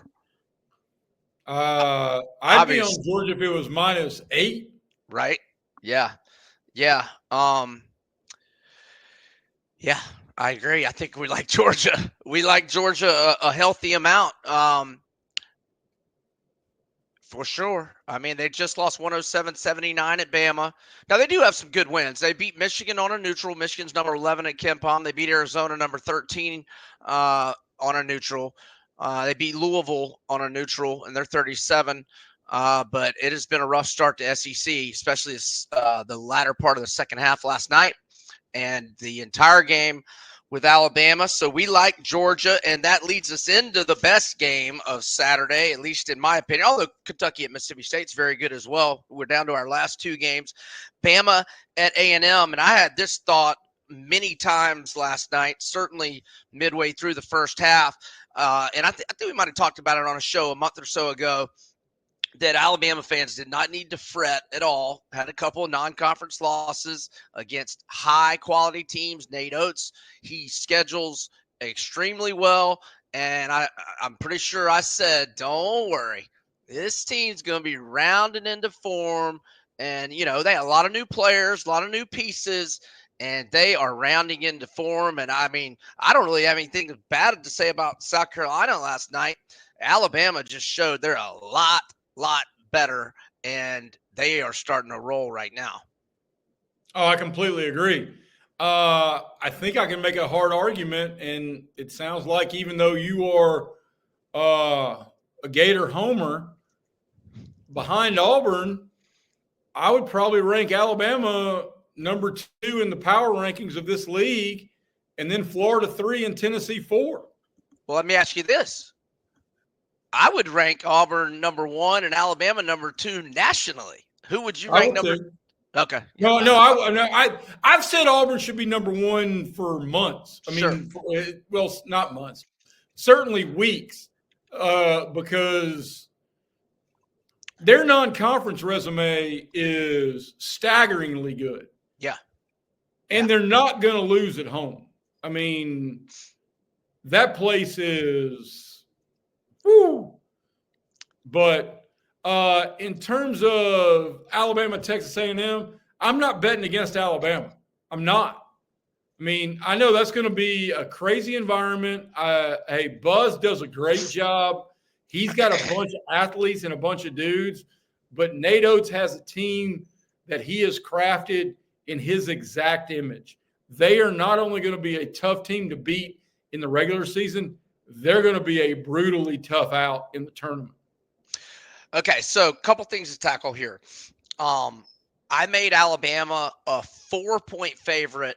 I'd be on Obvious, Georgia if it was -8. right? Yeah. Yeah. Yeah, I agree. I think we like Georgia. We like Georgia a healthy amount. For sure. I mean, they just lost 107-79 at Bama. Now, they do have some good wins. They beat Michigan on a neutral. Michigan's number 11 at Ken Palm. They beat Arizona, number 13, on a neutral. They beat Louisville on a neutral, and they're 37. But it has been a rough start to SEC, especially the latter part of the second half last night and the entire game with Alabama. So we like Georgia, and that leads us into the best game of Saturday, at least in my opinion. Although Kentucky at Mississippi State's very good as well. We're down to our last 2 games. Bama at A&M, and I had this thought many times last night, certainly midway through the first half. And I think we might have talked about it on a show a month or so ago, that Alabama fans did not need to fret at all. Had a couple of non-conference losses against high-quality teams. Nate Oates, he schedules extremely well, and I'm pretty sure I said, don't worry, this team's going to be rounding into form. And, they have a lot of new players, a lot of new pieces, and they are rounding into form. And, I mean, I don't really have anything bad to say about South Carolina last night. Alabama just showed they're a lot better, and they are starting to roll right now. Oh, I completely agree. I think I can make a hard argument, and it sounds like even though you are a Gator homer behind Auburn, I would probably rank Alabama number 2 in the power rankings of this league, and then Florida 3 and Tennessee 4. Well, let me ask you this. I would rank Auburn number 1 and Alabama number 2 nationally. Who would you I rank would number? too. Okay. No, Yeah, no, I've said Auburn should be number 1 for months. I sure. mean, well, not months, certainly weeks, because their non-conference resume is staggeringly good. Yeah. And they're not going to lose at home. I mean, that place is, whoo. But in terms of Alabama, Texas A&M, I'm not betting against Alabama. I'm not. I mean, I know that's going to be a crazy environment. Hey, Buzz does a great job. He's got a bunch of athletes and a bunch of dudes, but Nate Oates has a team that he has crafted in his exact image. They are not only going to be a tough team to beat in the regular season, they're going to be a brutally tough out in the tournament. Okay, so a couple things to tackle here. I made Alabama a 4-point favorite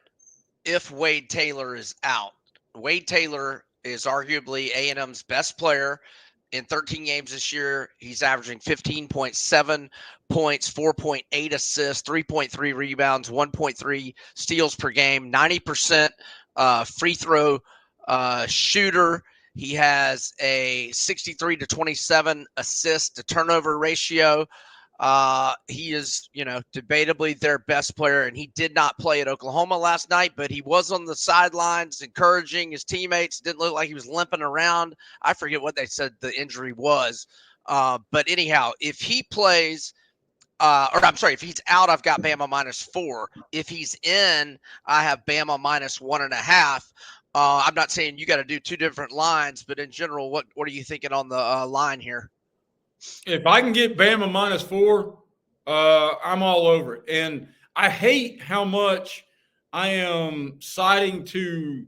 if Wade Taylor is out. Wade Taylor is arguably A&M's best player in 13 games this year. He's averaging 15.7 points, 4.8 assists, 3.3 rebounds, 1.3 steals per game, 90% free throw shooter. He has a 63-27 assist to turnover ratio. He is, debatably their best player, and he did not play at Oklahoma last night, but he was on the sidelines encouraging his teammates. Didn't look like he was limping around. I forget what they said the injury was. But anyhow, if he plays, or I'm sorry, if he's out, I've got Bama -4. If he's in, I have Bama -1.5. I'm not saying you got to do two different lines, but in general, what are you thinking on the line here? If I can get Bama -4, I'm all over it. And I hate how much I am siding to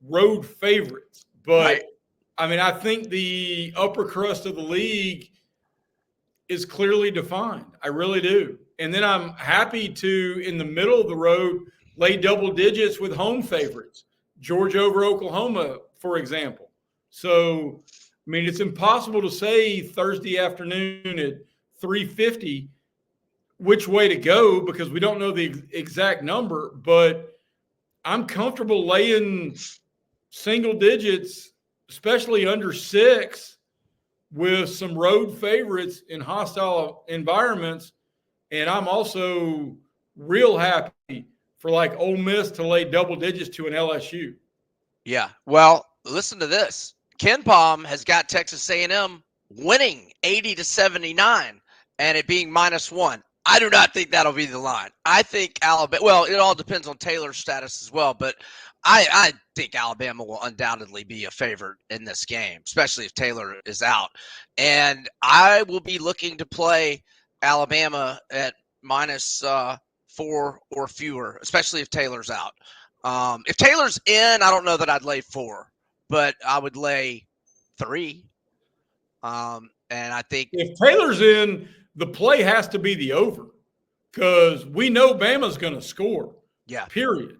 road favorites, Right. but I mean, I think the upper crust of the league is clearly defined. I really do. And then I'm happy to, in the middle of the road, lay double digits with home favorites, Georgia over Oklahoma, for example. So, I mean, it's impossible to say Thursday afternoon at 3:50 which way to go because we don't know the exact number, but I'm comfortable laying single digits, especially under 6, with some road favorites in hostile environments. And I'm also real happy for like Ole Miss to lay double digits to an LSU. Yeah. Well, listen to this. Ken Palm has got Texas A&M winning 80-79 and it being -1. I do not think that'll be the line. I think Alabama. Well, it all depends on Taylor's status as well, but I think Alabama will undoubtedly be a favorite in this game, especially if Taylor is out. And I will be looking to play Alabama at -4 or fewer, especially if Taylor's out. If Taylor's in, I don't know that I'd lay 4, but I would lay 3. And I think If Taylor's in, the play has to be the over because we know Bama's going to score. yeah. Period.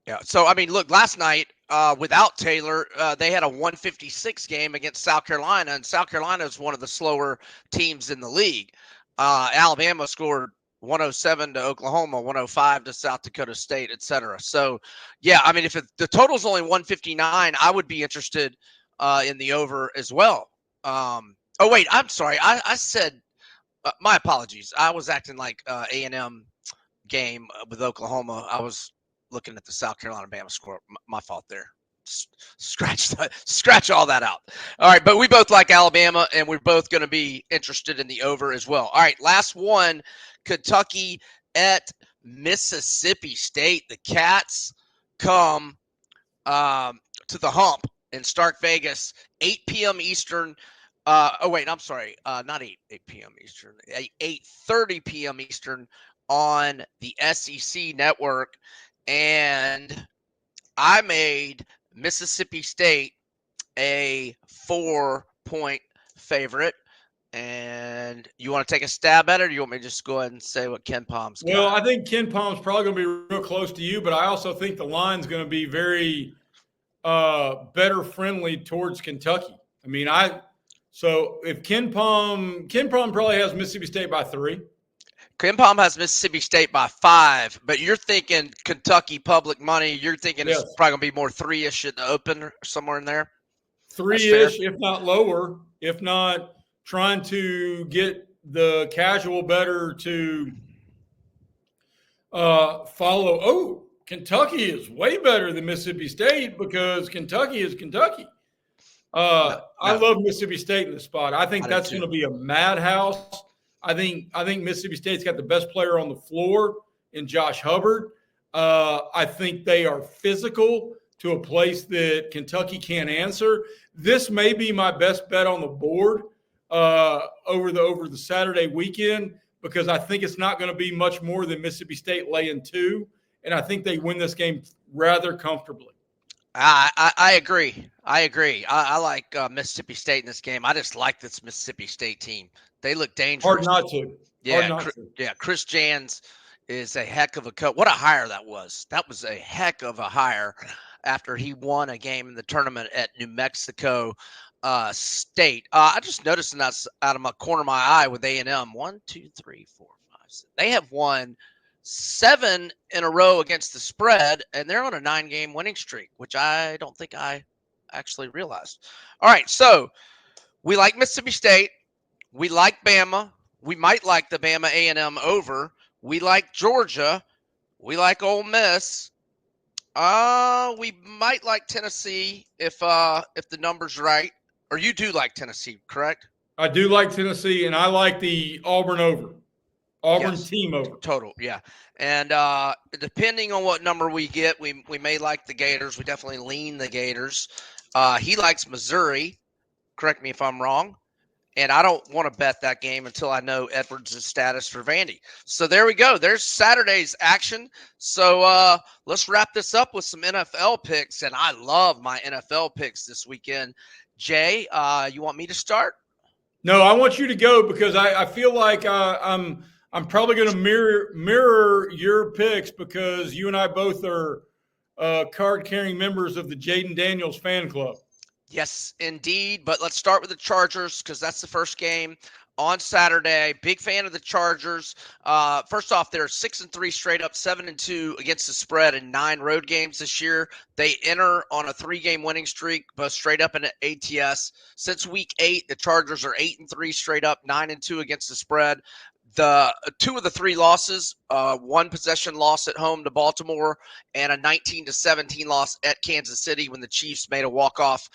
Yeah. So, I mean, look, last night without Taylor, they had a 156 game against South Carolina, and South Carolina is one of the slower teams in the league. Alabama scored 107 to Oklahoma, 105 to South Dakota State, et cetera. So, yeah, I mean, if the total's only 159, I would be interested in the over as well. Oh, wait, I'm sorry. I said, my apologies. I was acting like A&M game with Oklahoma. I was looking at the South Carolina Bama score. My fault there. Scratch all that out. All right, but we both like Alabama, and we're both going to be interested in the over as well. All right, last one, Kentucky at Mississippi State. The Cats come to the hump in Stark Vegas, 8 p.m. Eastern. Oh wait, I'm sorry, not 8 p.m. Eastern, 8:30 p.m. Eastern on the SEC network, and I made Mississippi State a 4-point favorite. And you want to take a stab at it, or do you want me to just go ahead and say what Ken Palm's got? Well, I think Ken Palm's probably going to be real close to you, but I also think the line's going to be very better friendly towards Kentucky. I mean, so if Ken Palm probably has Mississippi State by 3. Ken Palm has Mississippi State by 5, but you're thinking Kentucky public money. You're thinking Yes. It's probably going to be more 3-ish at the open or somewhere in there. 3-ish, if not lower, if not trying to get the casual better to follow. Oh, Kentucky is way better than Mississippi State because Kentucky is Kentucky. I love Mississippi State in this spot. I think that's going to be a madhouse. I think Mississippi State's got the best player on the floor in Josh Hubbard. I think they are physical to a place that Kentucky can't answer. This may be my best bet on the board over the Saturday weekend because I think it's not going to be much more than Mississippi State laying 2, and I think they win this game rather comfortably. I agree. I like Mississippi State in this game. I just like this Mississippi State team. They look dangerous. Hard not to. Yeah, Chris Jans is a heck of a coach. What a hire that was. That was a heck of a hire after he won a game in the tournament at New Mexico State. I just noticed that out of my corner of my eye with A&M. 1, 2, 3, 4, 5, 6. They have won 7 in a row against the spread, and they're on a 9-game winning streak, which I don't think I actually realized. All right, so we like Mississippi State. We like Bama. We might like the Bama A&M over. We like Georgia. We like Ole Miss. We might like Tennessee if the number's right. Or you do like Tennessee, correct? I do like Tennessee, and I like the Auburn over. Auburn Yes. team over. Total, yeah. And depending on what number we get, we may like the Gators. We definitely lean the Gators. He likes Missouri. Correct me if I'm wrong. And I don't want to bet that game until I know Edwards' status for Vandy. So there we go. There's Saturday's action. So let's wrap this up with some NFL picks. And I love my NFL picks this weekend. Jay, you want me to start? No, I want you to go because I feel like I'm probably going to mirror your picks because you and I both are card carrying members of the Jaden Daniels fan club. Yes, indeed. But let's start with the Chargers because that's the first game on Saturday. Big fan of the Chargers. First off, they're 6-3 straight up, 7-2 against the spread in 9 road games this year. They enter on a 3-game winning streak, both straight up and ATS. Since week 8, the Chargers are 8-3 straight up, 9-2 against the spread. The 2 of the 3 losses, 1 possession loss at home to Baltimore and a 19-17 loss at Kansas City when the Chiefs made a walk-off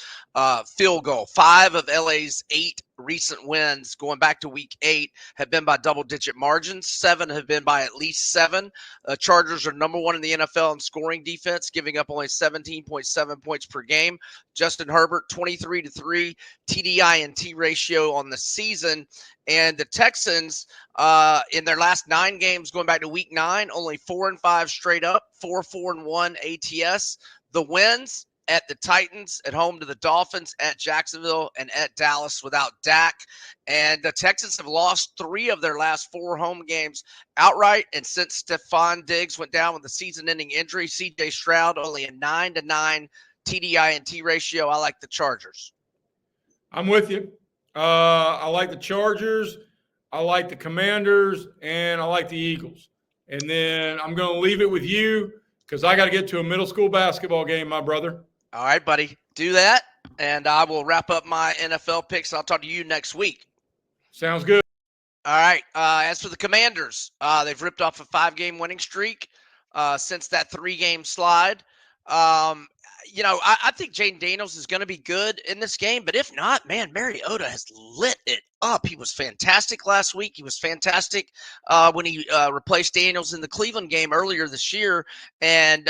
field goal. 5 of LA's 8 recent wins going back to week 8 have been by double-digit margins. 7 have been by at least 7. Chargers are number 1 in the NFL in scoring defense, giving up only 17.7 points per game. Justin Herbert, 23-3 TDI&T ratio on the season. And the Texans, in their last 9 games going back to week 9, only 4-5 straight up, 4-1 ATS. The wins at the Titans, at home to the Dolphins, at Jacksonville, and at Dallas without Dak. And the Texans have lost 3 of their last 4 home games outright. And since Stephon Diggs went down with a season-ending injury, C.J. Stroud only a 9-9 TDI&T ratio. I like the Chargers. I'm with you. I like the Chargers. I like the Commanders, and I like the Eagles. And then I'm going to leave it with you because I got to get to a middle school basketball game, my brother. All right, buddy. Do that, and I will wrap up my NFL picks. I'll talk to you next week. Sounds good. All right. As for the Commanders, they've ripped off a 5-game winning streak since that 3-game slide. I think Jaden Daniels is going to be good in this game, but if not, man, Mariota has lit it up. He was fantastic last week. He was fantastic when he replaced Daniels in the Cleveland game earlier this year. And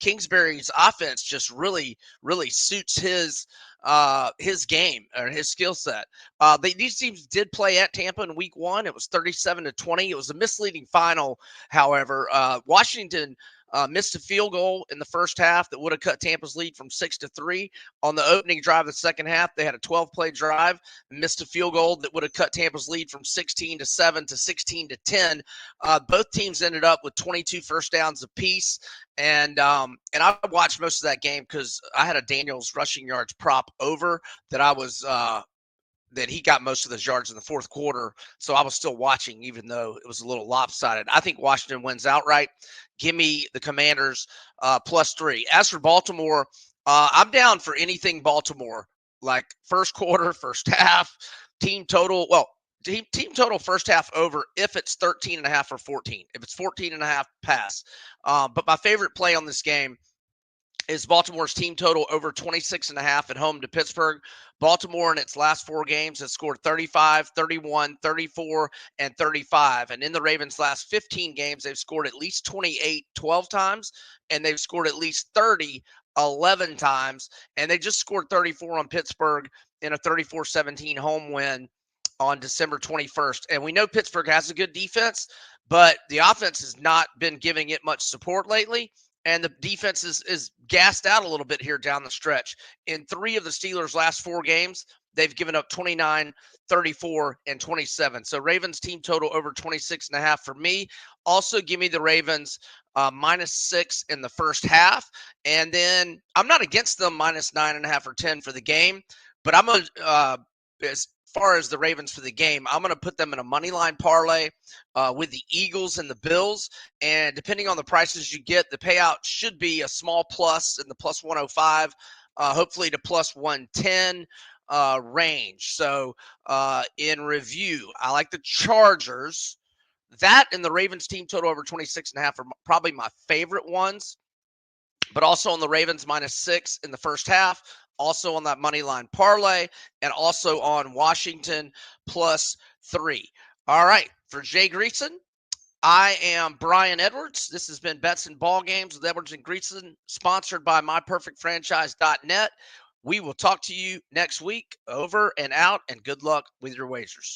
Kingsbury's offense just really, really suits his game or his skill set. These teams did play at Tampa in week 1. It was 37-20. It was a misleading final. However, Washington missed a field goal in the first half that would have cut Tampa's lead from 6-3. On the opening drive of the second half, they had a 12-play drive, missed a field goal that would have cut Tampa's lead from 16-7 to 16-10. Both teams ended up with 22 first downs apiece. And I watched most of that game because I had a Daniels rushing yards prop over that I was that he got most of those yards in the fourth quarter. So I was still watching, even though it was a little lopsided. I think Washington wins outright. Give me the Commanders +3. As for Baltimore, I'm down for anything Baltimore, like first quarter, first half, team total. Well, team total first half over if it's 13.5 or 14. If it's 14.5, pass. But my favorite play on this game is Baltimore's team total over 26.5 at home to Pittsburgh. Baltimore in its last 4 games has scored 35, 31, 34, and 35. And in the Ravens' last 15 games, they've scored at least 28 12 times, and they've scored at least 30 11 times. And they just scored 34 on Pittsburgh in a 34-17 home win on December 21st. And we know Pittsburgh has a good defense, but the offense has not been giving it much support lately. And the defense is gassed out a little bit here down the stretch. In 3 of the Steelers' last 4 games, they've given up 29, 34, and 27. So Ravens team total over 26.5 for me. Also, give me the Ravens -6 in the first half. And then I'm not against them -9.5 or 10 for the game, but I'm as far as the Ravens for the game, I'm going to put them in a money line parlay with the Eagles and the Bills. And depending on the prices you get, the payout should be a small plus in the +105, hopefully to +110 range. So in review, I like the Chargers. That and the Ravens team total over 26.5 are probably my favorite ones. But also on the Ravens -6 in the first half, also on that money line parlay, and also on Washington +3. All right, For Jay Greeson, I am Brian Edwards. This has been Bets and Ball Games with Edwards and Greeson, sponsored by MyPerfectFranchise.net. We will talk to you next week. Over and out, and good luck with your wagers.